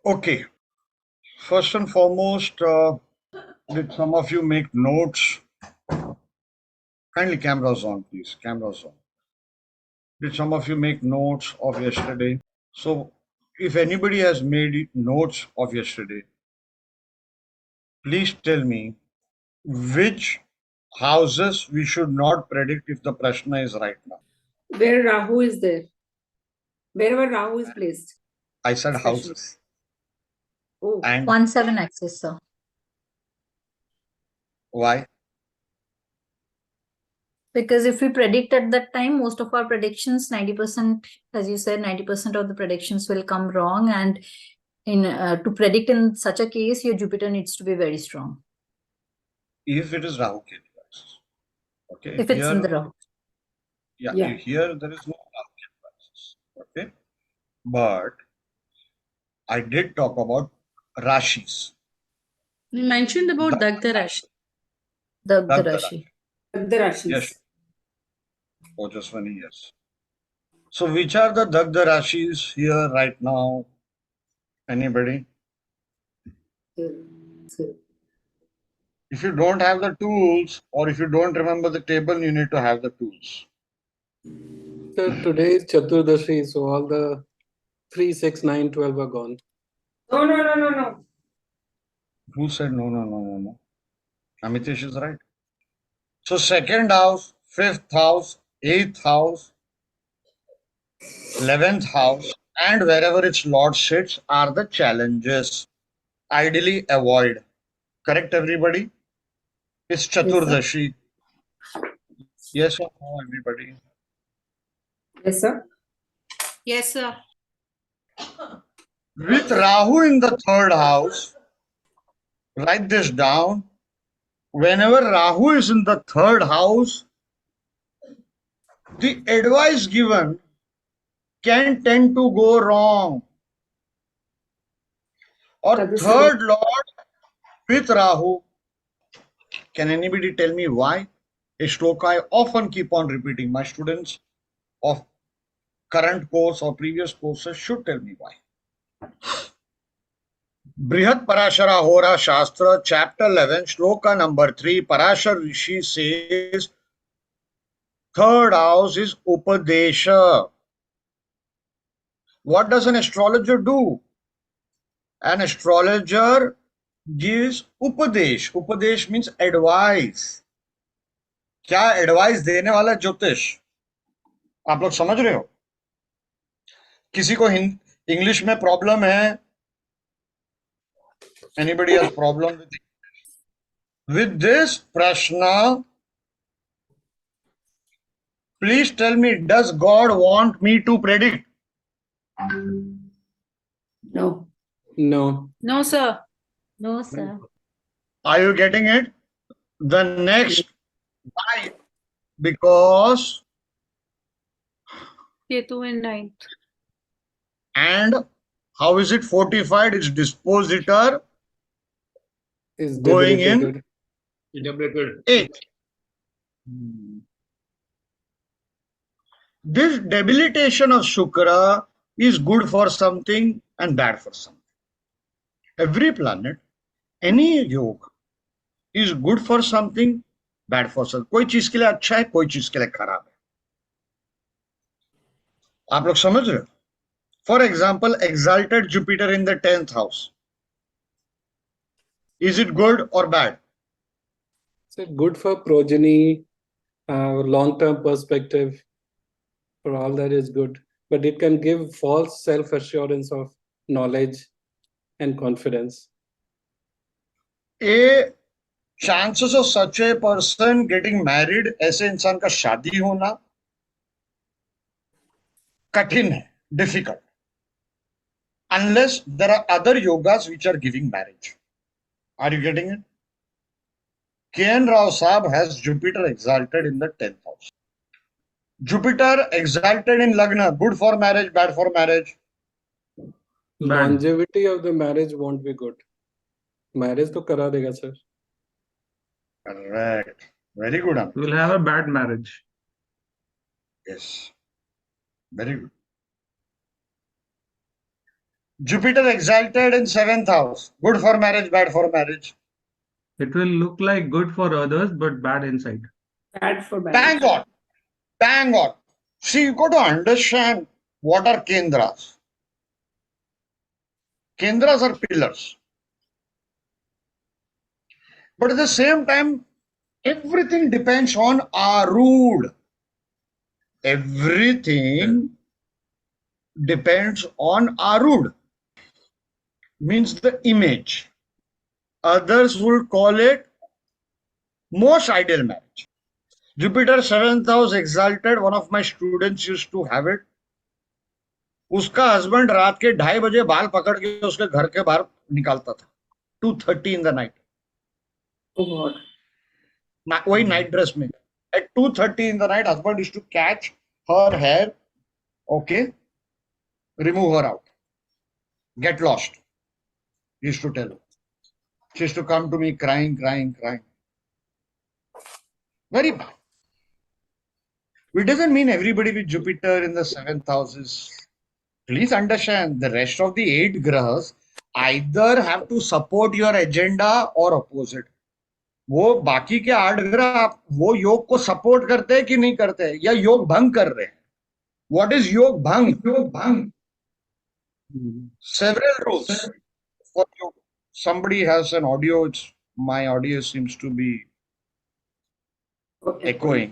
Okay, first and foremost, did some of you make notes? Kindly cameras on, please. Cameras on. Did some of you make notes of yesterday? So, if anybody has made notes of yesterday, please tell me which houses we should not predict if the Prashna is right now. Where Rahu is there. Wherever Rahu is placed. I said Especially. houses. Oh. And 1-7 axis, sir. why? Because if we predict at that time, most of our predictions, 90%, as you said, 90% of the predictions will come wrong. And to predict in such a case, your Jupiter needs to be very strong. If it is Rahu Ketu axis. Okay. If it's in the Rahu. Yeah, Yeah. here there is no Rahu Ketu axis. Okay. But I did talk about Rashis. You mentioned about Dagda Rashi. Dagda Rashi. The Rashis. Yes. Ojaswani, yes. So which are the Dagda Rashis here right now? Anybody? If you don't have the tools or if you don't remember the table, you need to have the tools. So today is Chaturdashi, so all the 3, 6, 9, 12 are gone. No. Who said no? Amitesh is right. So second house, fifth house, eighth house, 11th house, and wherever its lord sits are the challenges. Ideally avoid. Correct, everybody? It's Chaturdashi. Yes or no, everybody? Yes, sir. Yes, sir. With Rahu in the third house, write this down. Whenever Rahu is in the third house, the advice given can tend to go wrong. Or third lord with Rahu. Can anybody tell me why? A shloka I often keep on repeating. My students of current course or previous courses should tell me why. Brihat Parashara Hora Shastra, chapter 11, shloka number 3, Parashar Rishi says, third house is Upadesha. What does an astrologer do? An astrologer gives Upadesh. Upadesh means advice. क्या advice देने वाला ज्योतिष? आप लोग समझ रहे हो? किसी को इंग्लिश में प्रॉब्लम है? Anybody has problem with this Prashna? Please tell me, does God want me to predict? No. No. No, sir. No, sir. Are you getting it? The next, why? Because, Ketu in ninth. and how is it fortified? Its dispositor Is going in debilitated. 8th. This debilitation of Shukra is good for something and bad for something. Every planet, any yoga is good for something, bad for something. कोई चीज के लिए अच्छा है, कोई चीज के लिए खराब है. आप लोग समझ रहे हो? For example, exalted Jupiter in the 10th house. Is it good or bad? So good for progeny, long-term perspective. For all that is good, but it can give false self-assurance of knowledge and confidence. A chances of such a person getting married, ऐसे इंसान का शादी होना कठिन है, difficult, unless there are other yogas which are giving marriage. Are you getting it? K.N. Rao Saab has Jupiter exalted in the 10th house. Jupiter exalted in Lagna, good for marriage, bad for marriage? Longevity of the marriage won't be good. Marriage to kara dega, sir. Correct. Very good. You will have a bad marriage. Yes. Very good. Jupiter exalted in 7th house. Good for marriage, bad for marriage. It will look like good for others, but bad inside. Bad for bad. Bang on. Bang on. See, you got to understand what are kendras. Kendras are pillars. But at the same time, everything depends on Arud. Everything depends on Arud. Means the image. Others will call it most ideal marriage. Jupiter 7th house exalted. One of my students used to have it. उसका husband रात के 2:30 बजे बाल पकड़ के उसके घर के बाहर निकालता था 2:30 in the night. Oh God. वही नाइट ड्रेस में. At 2:30 in the night, husband used to catch her hair, okay, remove her out, get lost. He used to tell her. She used to come to me crying. Very bad. It doesn't mean everybody with Jupiter in the 7th house is. Please understand, the rest of the 8 grahas either have to support your agenda or oppose it. वो बाकी के 8 ग्रह वो योग को support करते हैं कि नहीं करते हैं या योग भंग कर रहे हैं. What is योग भंग? Several rules for योग. Somebody has an audio. My audio seems to be echoing.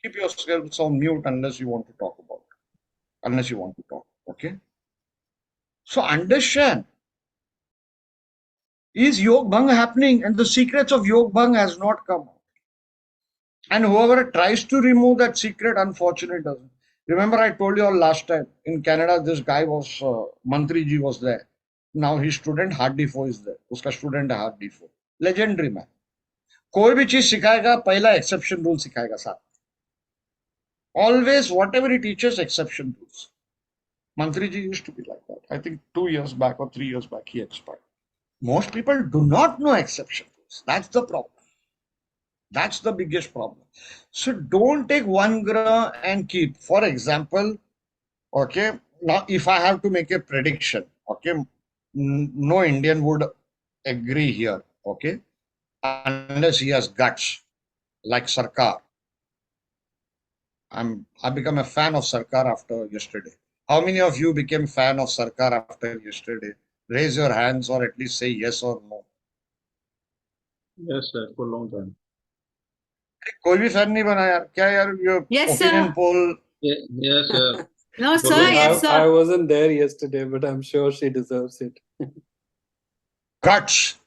Keep yourself on mute unless you want to talk about it. Unless you want to talk. Okay. So understand. Is Yog Bhang happening? And the secrets of Yog Bhang has not come out. And whoever tries to remove that secret, unfortunately, doesn't. Remember, I told you all last time, in Canada, this guy was, Mantri ji was there. Now his student, Hardy Fo, is there. Uska student है Hardy Fo. Legendary man. कोई भी चीज सिखाएगा, पहला exception rule सिखाएगा साथ. Always, whatever he teaches, exception rules. Mantri ji used to be like that. I think 2 years back or 3 years back, he expired. Most people do not know exception rules. That's the problem. That's the biggest problem. So don't take one grah and keep. For example, okay, now if I have to make a prediction, okay, no Indian would agree here, okay, unless he has guts, like Sarkar. I become a fan of Sarkar after yesterday. How many of you became fan of Sarkar after yesterday? Raise your hands or at least say yes or no. Yes, sir, for a long time. कोई भी fan नहीं बना यार. क्या यार ये Yes, sir. opinion poll. Yes, sir. No, sir. Well, Yes, sir. I wasn't there yesterday, but I'm sure she deserves it. Guts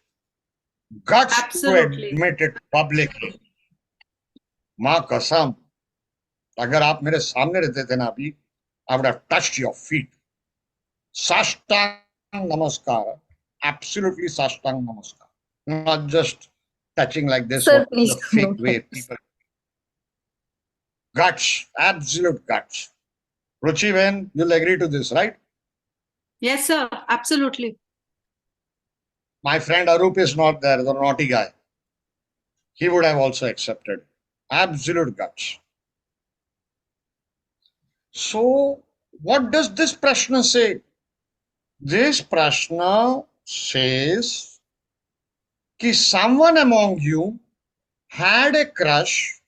Absolutely. to admit it publicly. माँ कसम, अगर आप मेरे सामने रहते थे ना अभी, I would have touched your feet. Sashtang namaskar. Absolutely sashtang namaskar. Not just touching like this. Sir, what please the fake don't. way people. Guts, absolute guts. Ruchi Ben, you'll agree to this, right? Yes, sir. Absolutely. My friend Arup is not there, the naughty guy. He would have also accepted. Absolute guts. So, what does this Prashna say? This Prashna says that someone among you had a crush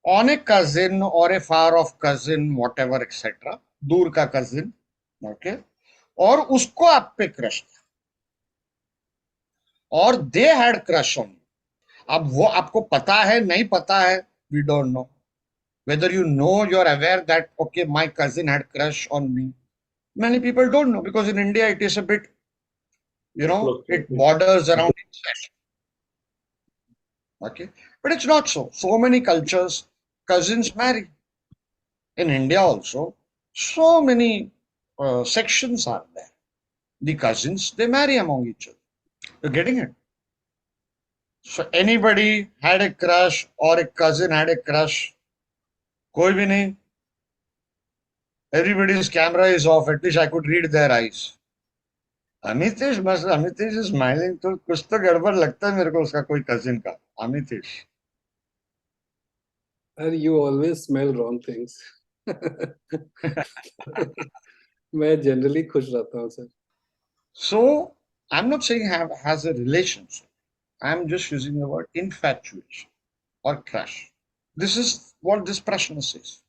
on a cousin or a far off cousin, whatever, etc. दूर का cousin, okay? और उसको आप पे crush था. और they had crush on you. अब वो आपको पता है, नहीं पता है, we don't know. Whether you know, you're aware that, okay, my cousin had crush on me. Many people don't know because in India it is a bit, it borders around incest. Okay, but it's not so. So many cultures, cousins marry. In India also, so many sections are there. The cousins, they marry among each other. You're getting it? So anybody had a crush or a cousin had a crush? कोई भी नहीं. Everybody's camera is off. At least I could read their eyes. Amitish is smiling. तो कुछ तो गड़बड़ लगता है मेरे को उसका कोई cousin का. Amitish. You always smell wrong things. मैं generally खुश रहता हूँ sir. So I'm not saying has a relationship. I'm just using the word infatuation or crush. This is what this Prashna says.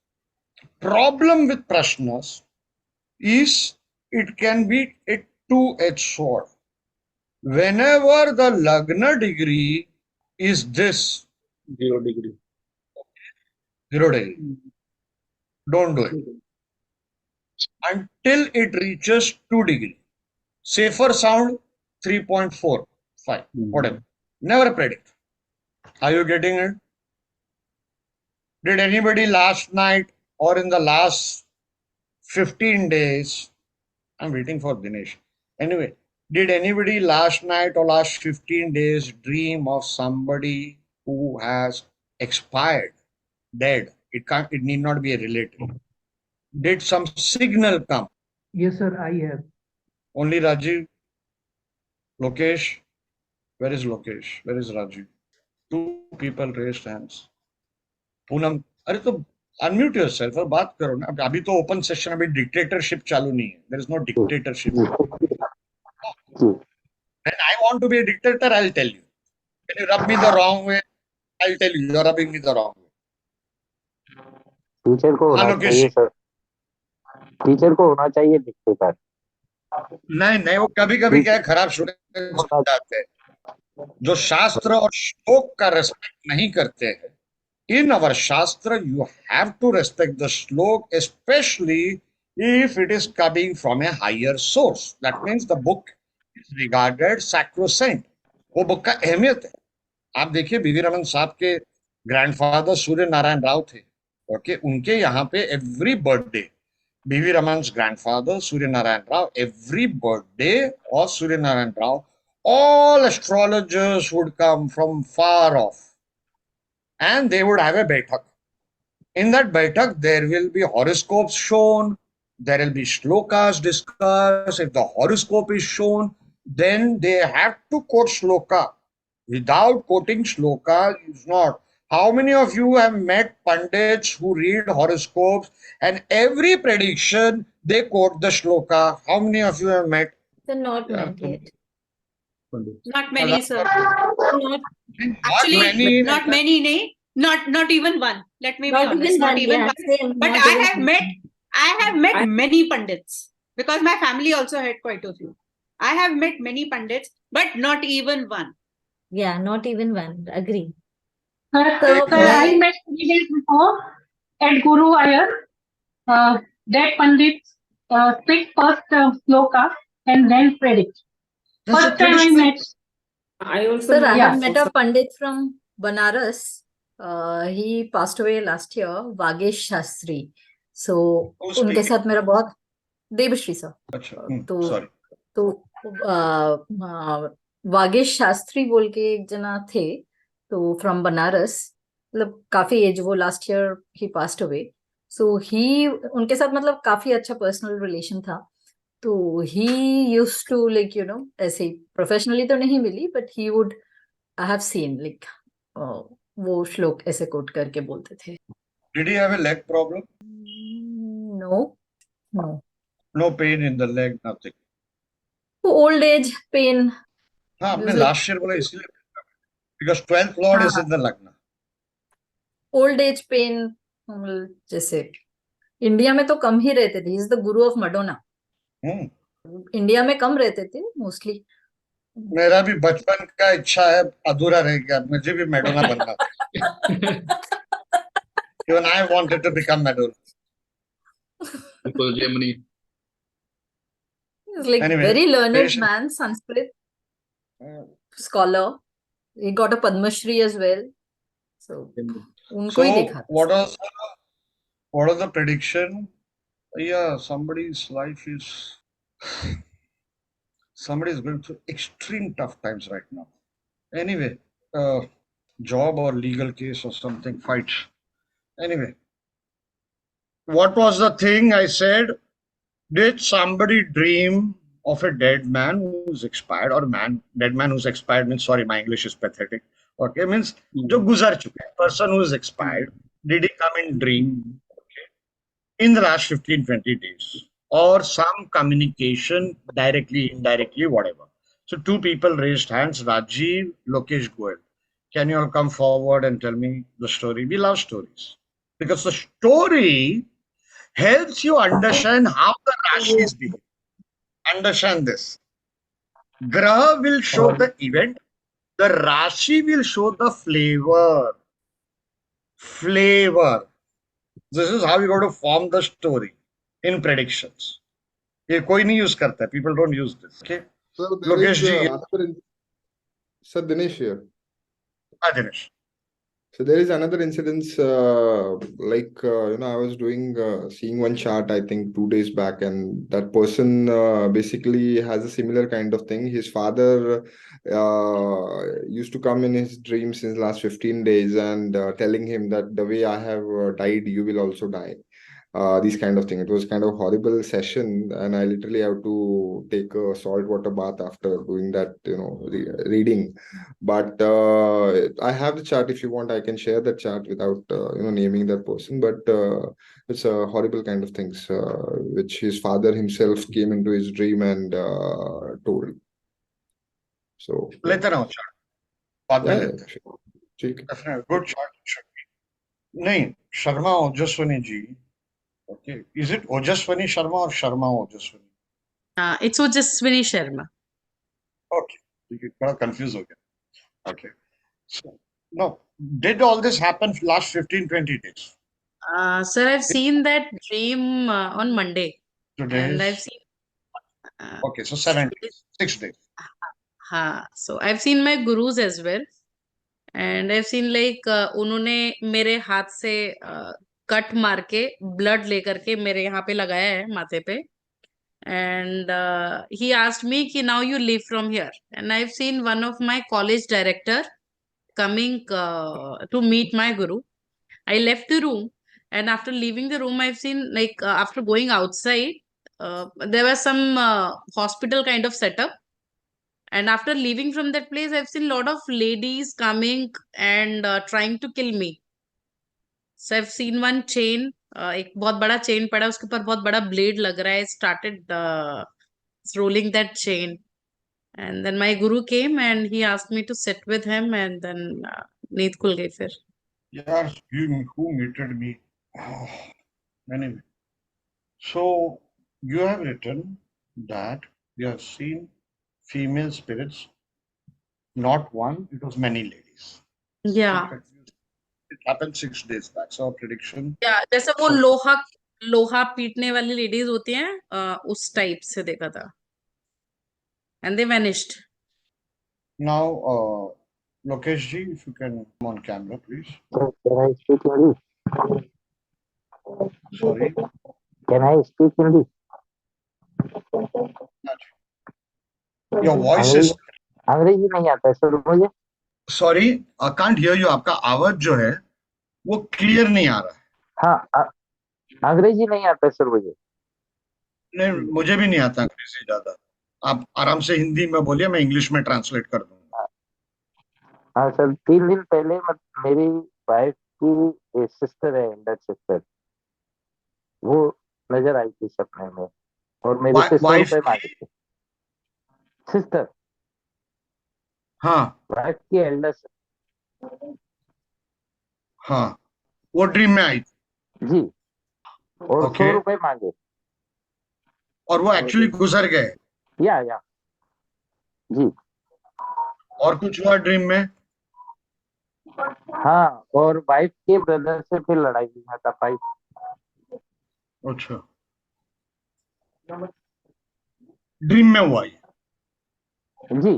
Problem with Prashnas is it can be a two-edged sword. Whenever the Lagna degree is this 0 degree. 0 degree, don't do it until it reaches 2 degree. Safer sound 3.45, whatever. Never predict. Are you getting it? Did anybody last night or in the last 15 days? I'm waiting for Dinesh. Anyway, did anybody last night or last 15 days dream of somebody who has expired, dead? It need not be a relative. Did some signal come? Yes, sir, I have. Only Rajiv? Lokesh? Where is Lokesh? Where is Rajiv? 2 people raised hands. Poonam, अरे तो unmute yourself और बात करो ना. अभी तो open session, अभी dictatorship चालू नहीं है. There is no dictatorship. When I want to be a dictator, I'll tell you. When you rub me the wrong way, I'll tell you you're rubbing me the wrong way. Teacher को होना चाहिए sir. Teacher को होना चाहिए dictator. नहीं वो कभी कभी क्या है, खराब स्टूडेंट जाते हैं जो शास्त्र और श्लोक का रेस्पेक्ट नहीं करते हैं. In our Shastra, you have to respect the slok, especially if it is coming from a higher source. That means the book is regarded sacrosanct. वो बुक का अहमियत है. आप देखिए बीवी रमन साहब के ग्रैंडफादर सूर्य नारायण राव थे. ओके, उनके यहाँ पे every birthday, B V Raman's grandfather Surya Narayan Rao, every birthday of Surya Narayan Rao, all astrologers would come from far off. And they would have a baitak. In that baitak, there will be horoscopes shown, there will be shlokas discussed. If the horoscope is shown, then they have to quote shloka. Without quoting shloka is not. How many of you have met pandits who read horoscopes and every prediction they quote the shloka? How many of you have met? So not met yet. Not many, sir. Not actually, many. not many, nay. Not even one. Let me be Not honest. even Not one, even yeah, one. same, But not I even have one. met many pandits because my family also had quite a few. I have met many pandits, but not even one. Yeah, not even one. Agree. Sir, So, I met 3 days before at Guru Ayar. That Pandit speak first sloka and then predict. That's a First time I traditional. met. I also sir, I know have that met a also. Pandit from Banaras. He passed away last year, Vagesh Shastri. So, Who's उनके speaking? साथ मेरा बहुत Devshri sir. अच्छा, तो sorry. Vagesh Shastri बोल के एक जना थे, तो फ्रॉम बनारस, मतलब काफी एज, वो लास्ट ईयर ही पास्ट अवे. सो ही, उनके साथ मतलब काफी अच्छा पर्सनल रिलेशन था. तो ही यूज्ड टू लाइक ऐसे ही प्रोफेशनली तो नहीं मिली, but he would, I have seen like वो श्लोक ऐसे कोट करके बोलते थे. Did he have a leg problem? No, no. No pain in the leg, nothing. Old age pain. हाँ, आपने लास्ट ईयर बोला इसलिए, because 12th lord is in the lagna. Old age pain जैसे इंडिया में तो कम ही रहते थे. Is the guru of Madonna. India में कम रहते थे मोस्टली. मेरा भी बचपन का इच्छा है, अधूरा रह गया. मुझे भी मैडोना बनना था. Even I wanted to become Madonna. Because Germany. He's like Anyway, very learned patient. man, Sanskrit scholar. He got a Padma Shri as well. So उनको ही देखा था. What was the prediction? Yeah, somebody's life is, somebody is going through extreme tough times right now. Anyway, job or legal case or something, fights. Anyway, what was the thing I said? Did somebody dream of a dead man who's expired, or dead man who's expired means, sorry, my English is pathetic. Okay, means जो गुजर चुका है, person who is expired. Did he come in dream in the last 15-20 days? or some communication directly, indirectly, whatever. So two people raised hands, Rajiv, Lokesh Goel. Can you all come forward and tell me the story? We love stories because the story helps you understand how the Rashis behave. Understand this. Graha will show the event, the Rashi will show the flavor. Flavor. This is how you got to form the story in predictions. ये कोई नहीं use करता है. People don't use this. Okay. So there Lokesh is ji, another Sir Dinesh here. Dinesh. So there is another incident, I was seeing one chart, I think 2 days back, and that person basically has a similar kind of thing. His father used to come in his dreams since last 15 days and telling him that the way I have died, you will also die. These kind of thing. It was kind of horrible session, and I literally have to take a salt water bath after doing that, reading. But I have the chart. If you want, I can share that chart without, naming that person. But it's a horrible kind of things, which his father himself came into his dream and told. So लेते रहो chart. बाद में लेते हैं. sure. ठीक है. Definitely good chart should be. नहीं, Sharma Ojaswani ji. Okay. Is it Ojaswani Sharma or Sharma Ojaswani? It's Ojaswini Sharma. Okay. You got confused. Okay. Okay. So, no. Did all this happen last 15-20 days? Sir, I've seen that dream on Monday. Today And I've is... seen. Okay, so 7 days, 6 days. So I've seen my gurus as well. And I've seen उन्होंने मेरे हाथ से cut मार के blood लेकर के मेरे यहाँ पे लगाया है माथे पे. And he asked me कि now you leave from here. And I've seen one of my college director coming to meet my guru. I left the room, and after leaving the room, I've seen after going outside, there was some hospital kind of setup. And after leaving from that place, I've seen a lot of ladies coming and trying to kill me. So I've seen one chain, एक बहुत बड़ा chain पड़ा, उसके ऊपर बहुत बड़ा blade लग रहा है. Started rolling that chain. And then my guru came and he asked me to sit with him, and then नींद खुल गई फिर. Yeah, who muted me? Oh, anyway. So you have written that you have seen female spirits, not one, it was many ladies. Yeah. It happened 6 days back. So our prediction. Yeah, जैसे वो लोहा पीटने वाली ladies होती हैं, उस type से देखा था. And they vanished. Now, Lokesh ji, if you can come on camera, please. Can I speak Hindi? Sorry. Can I speak Hindi? Your voice is. अंग्रेजी नहीं आता है सर मुझे. Sorry, I can't hear you. आपका आवाज जो है वो क्लियर नहीं आ रहा है. हाँ, अंग्रेजी नहीं आता है सर मुझे. नहीं, मुझे भी नहीं आता अंग्रेजी ज्यादा. आप आराम से हिंदी में बोलिए, मैं इंग्लिश में ट्रांसलेट कर दूंगा. हाँ सर, 3 दिन पहले मेरी वाइफ की सिस्टर है, एल्डर सिस्टर, वो नजर आई थी सपने में और मेरे से 100 रुपए मांगे थे. सिस्टर. हाँ. वाइफ की एल्डर. हाँ, वो ड्रीम में आई थी. जी. और 100 रुपए मांगे. और वो एक्चुअली गुजर गए. या जी. और कुछ हुआ ड्रीम में? हाँ, और वाइफ के ब्रदर से फिर लड़ाई हुई, हाथापाई. अच्छा, ड्रीम में हुआ ये? जी.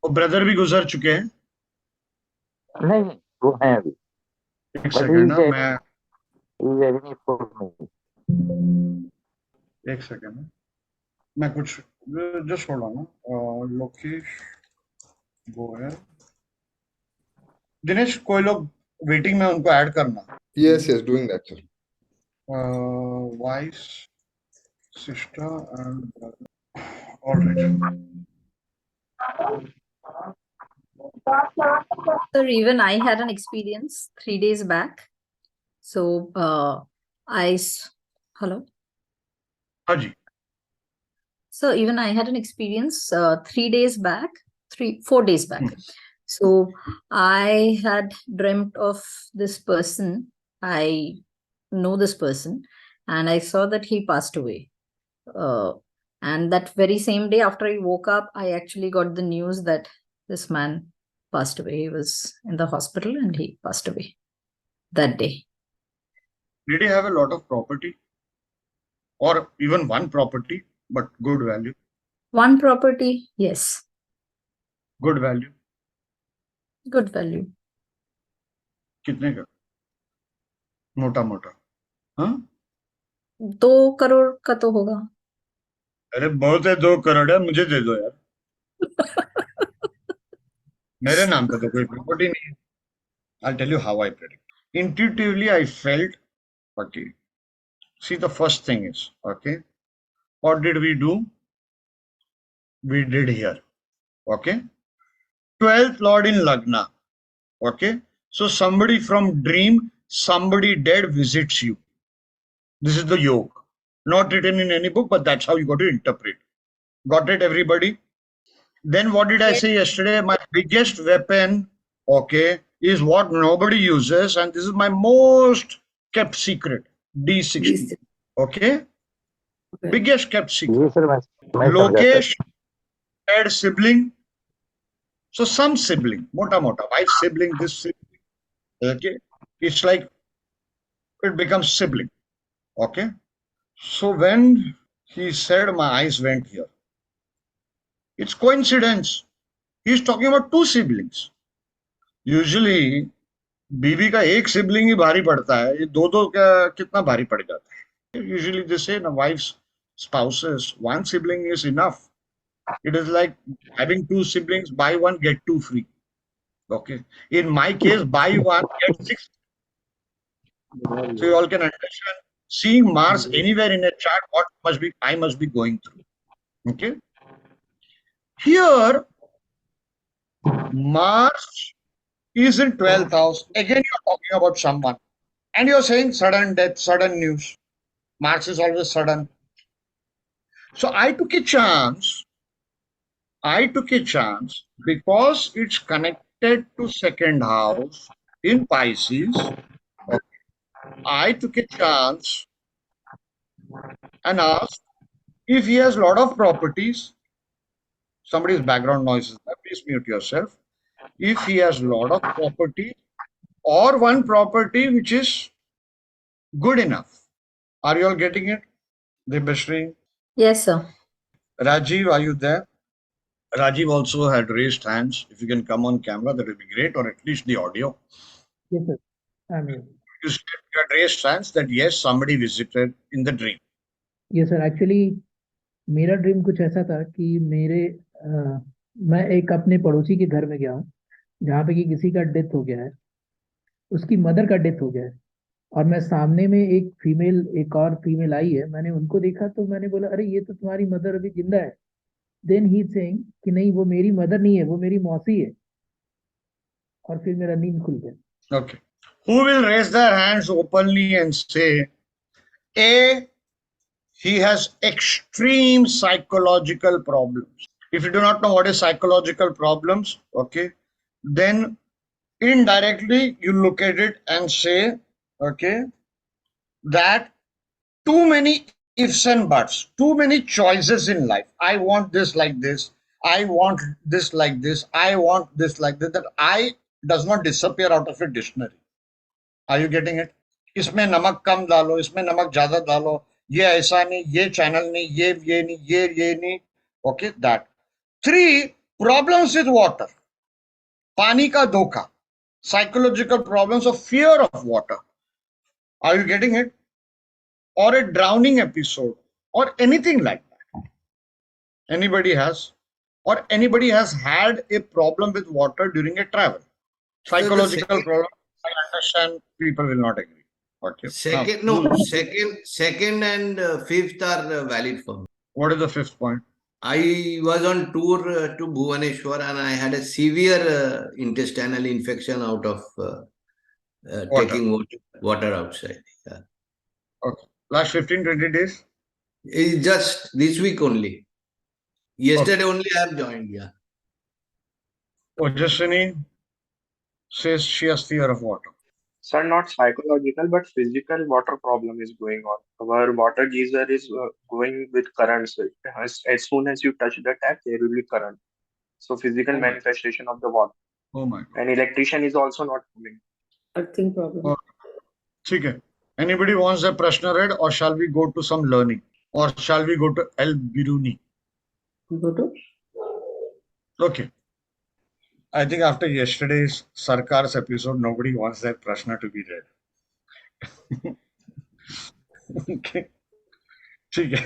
और ब्रदर भी गुजर चुके हैं? नहीं, वो हैं अभी. एक सेकंड ना, एक सेकंड मैं कुछ just hold on. Lokesh Goyal, Dinesh, कोई लोग वेटिंग में, उनको ऐड करना. Yes, doing that, sir. Wife, sister and brother. All right. So even I had an experience 3 days back. So hello. Haji. So even I had an experience 3 days back, 4 days back. So I had dreamt of this person. I know this person, and I saw that he passed away. And that very same day after I woke up, I actually got the news that this man passed away. He was in the hospital and he passed away that day. Did he have a lot of property? Or even one property, but good value? One property, yes. Good value. Good value. कितने का? मोटा मोटा. हाँ? 2 crore का तो होगा. अरे बहुत है, 2 करोड़ है, मुझे दे दो यार. मेरे नाम पे तो कोई प्रॉपर्टी नहीं है. I'll tell you how I predict. Intuitively, I felt, okay. See, the first thing is, okay, what did we do? We did here, okay. 12th Lord in Lagna, okay. So somebody from dream, somebody dead visits you. This is the yoga. Not written in any book, but that's how you got to interpret. Got it, everybody? Then what did I say yesterday? My biggest weapon, okay, is what nobody uses, and this is my most kept secret, D60. Okay? Biggest kept secret. Lokesh had sibling. So some sibling, mota, wife sibling, this sibling. Okay? It's like it becomes sibling. Okay? So when he said, my eyes went here. It's coincidence. He's talking about 2 siblings. Usually, बीवी का एक sibling ही भारी पड़ता है, ये दो का कितना भारी पड़ जाता है. Usually they say, no, wives, spouses, 1 sibling is enough. It is like having 2 siblings, buy 1, get 2 free. Okay. In my case, buy 1, get 6. So you all can understand, seeing Mars anywhere in a chart, what I must be going through. Okay. Here, Mars is in 12th house. Again, you're talking about someone. And you're saying sudden death, sudden news. Mars is always sudden. So I took a chance because it's connected to 2nd house in Pisces. Okay. I took a chance and asked if he has a lot of properties. Somebody's background noise is there. Please mute yourself. If he has a lot of property or one property which is good enough. Are you all getting it? Debashri? Yes, sir. Rajiv, are you there? Rajiv also had raised hands. If you can come on camera, that would be great, or at least the audio. Yes, sir. I'm here. You said you had raised hands that yes, somebody visited in the dream. Yes, sir. Actually, मेरा dream कुछ ऐसा था कि मैं एक अपने पड़ोसी के घर में गया हूँ जहाँ पे कि किसी का डेथ हो गया है, उसकी मदर का डेथ हो गया है, और मैं सामने में एक और फीमेल आई है. मैंने उनको देखा तो मैंने बोला, अरे ये तो तुम्हारी मदर अभी जिंदा है. देन ही सेइंग कि नहीं, वो मेरी मदर नहीं है, वो मेरी मौसी है. और फिर मेरा नींद खुल गया. Okay. Who will raise their hands openly and say, A, he has extreme psychological problems. If you do not know what is psychological problems, okay, then indirectly you look at it and say, okay, that too many ifs and buts, too many choices in life. I want this like this. I want this like this. I want this like that. That I does not disappear out of a dictionary. Are you getting it? इसमें नमक कम डालो, इसमें नमक ज्यादा डालो, ये ऐसा नहीं, ये चैनल नहीं, ये नहीं, ये नहीं. Okay, that. 3 problems with water. पानी का धोखा. Psychological problems of fear of water. Are you getting it? Or a drowning episode, or anything like that. Anybody has? Or anybody has had a problem with water during a travel. Psychological problem. I understand people will not agree. Okay. Second and 5th are valid for me. What is the 5th point? I was on tour to Bhubaneswar and I had a severe intestinal infection out of taking water outside. Yeah. Okay. Last 15-20 days? It's just this week only. Yesterday only I have joined. Yeah. Ojaswini says she has fear of water. Sir, not psychological, but physical water problem is going on. Our water geyser is going with currents. As soon as you touch the tap, there will be current. So physical Oh my, manifestation of the water. oh my God. And electrician is also not coming. Earthing problem. Oh, ठीक है. Anybody wants their Prashna read, or shall we go to some learning? Or shall we go to El Biruni? Go to Okay. I think after yesterday's Sarkar's episode, nobody wants their Prashna to be read. Okay. ठीक है.